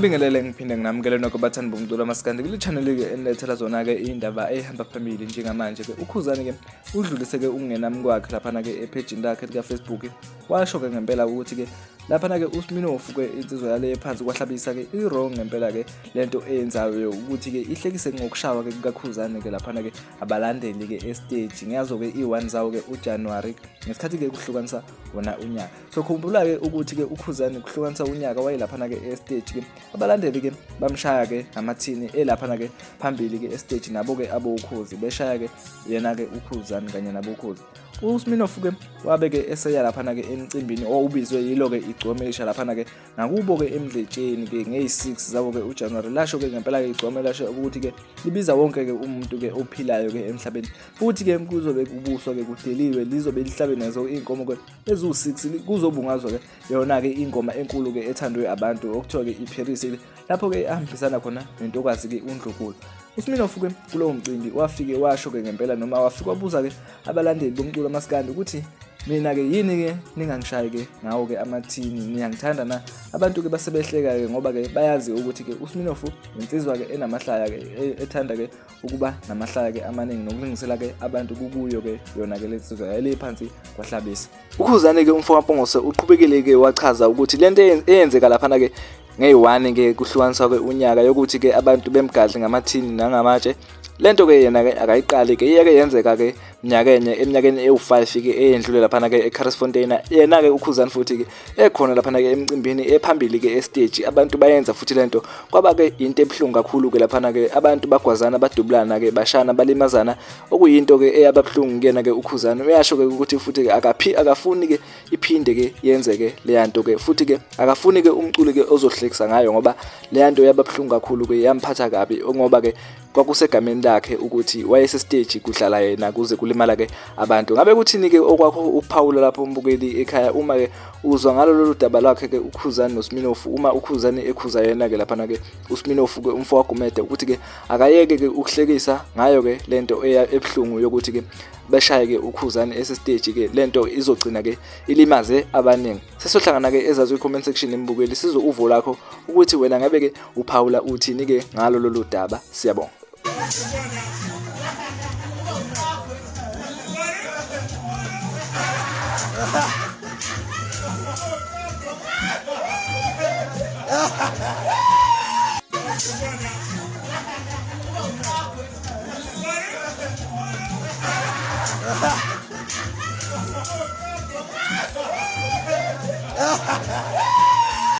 Ngibingelele ngiphinde nginamukele nokho bathanda bomculo amaskandi kule channel ke enilethela zona ke indaba ehamba phambili njengamanje ke uKhuzani ke udlulise ke ukungenami kwakhe lapha na ke epage lakhe lika Facebook washo ke ngempela ukuthi ke lapha na ke uSminofu ke insizwa yale phansi kwahlabisa ke iwrong ngempela ke lento eyenzayo ukuthi ke ihlekise ngokushawa ke kuKhuzani ke lapha na ke abalandeli ke stage ngiyazo ke i1 zawo ke uJanuary ngesikhathi ke kuhlukanisa wona unyaka so khumbula ke ukuthi ke uKhuzani kuhlukanisa unyaka wayelapha na ke stage ke abalandeli ke bamshaya ke amathini elapha na ke phambili ke stage nabo ke aboukhozi beshaya ke yena ke uKhuzani kanye nabo ukhozi uSminofu ke wabe ke eseya lapha na ke emcimbini owubizwe yilo ke igcomesha lapha na ke ngakubo ke emdletsheni ke ngey6 zabo ke uJanuary lasho ke ngempela ke igcome lasho ukuthi ke libiza wonke ke umuntu ke ophilayo ke emhlabeni futhi ke kuzobe kubuswa ke kudeliwe lizobe lihlabe nazo inkomo ke ezu6 kuzobungazwa ke yona ke ingoma enkulu ke ethandwe abantu okuthiwa ke iParis lapho ke ahambisana khona nentokazi ke uNdlunkulu uSminofu ke kulowo mcimbi wafike washo ke ngempela noma wafika wabuza ke abalandeli bomculo amaskandi ukuthi mina ke yini ke ningangishayi ke ngawo ke amathini niyangithanda na abantu ke basebehleka ke ngoba ke bayazi ukuthi ke uSminofu insizwa ke enamahlaya ke ethanda ke ukuba namahlaya ke amaningi nokulingisela ke abantu kukuyo ke yona ke lensizwa yayiphansi kwahlabisa uKhuzani ke umfowapongose uqhubekile ke wachaza ukuthi lento eyenzeka lapha na ke ngey1 ke kuhlukanisa ke unyaka yokuthi ke abantu bemgadli ngamathini nangamatshe lento ke yena ke akayiqali ke iyake yenzeka ke eminyakeni ewu5 ke eyendlule lapha na ke eCarlsfontein yena ke uKhuzani futhi ke ekhona lapha na ke emcimbini ephambili ke estage abantu bayenza futhi lento kwaba ke into ebhlungu kakhulu ke lapha na ke abantu bagwazana badubulana ke bashana balimazana okuyinto ke eyababhlungu kuyena ke uKhuzani uyasho ke ukuthi futhi ke akafuni ke iphinde ke yenzeke leyanto ke futhi ke akafuni ke umculo ke ozohlekisa ngayo ngoba leyanto yababhlungu kakhulu ke yamphatha kabi ngoba ke kwakusegameni lakhe ukuthi wayese stage kudlala yena kuze kulimala ke abantu ngabe kuthini ke okwakho ukuphawula lapho umbukeli ekhaya uma ke uzwa ngalo lolu daba lakhe ke uKhuzani noSminofu uma uKhuzani ekhuza yena ke lapha na ke uSminofu ke umfowagumede ukuthi ke akayeke ke ukuhlekisa ngayo ke lento ebhlungu yokuthi ke beshaye ke uKhuzani stage ke lento izogcina ke ilimaze abaningi sesohlangana ke ezazi comment section embukeli sizo uvo lakho ukuthi wena ngabe ke uphawula uthini ke ngalo lolu daba siyabonga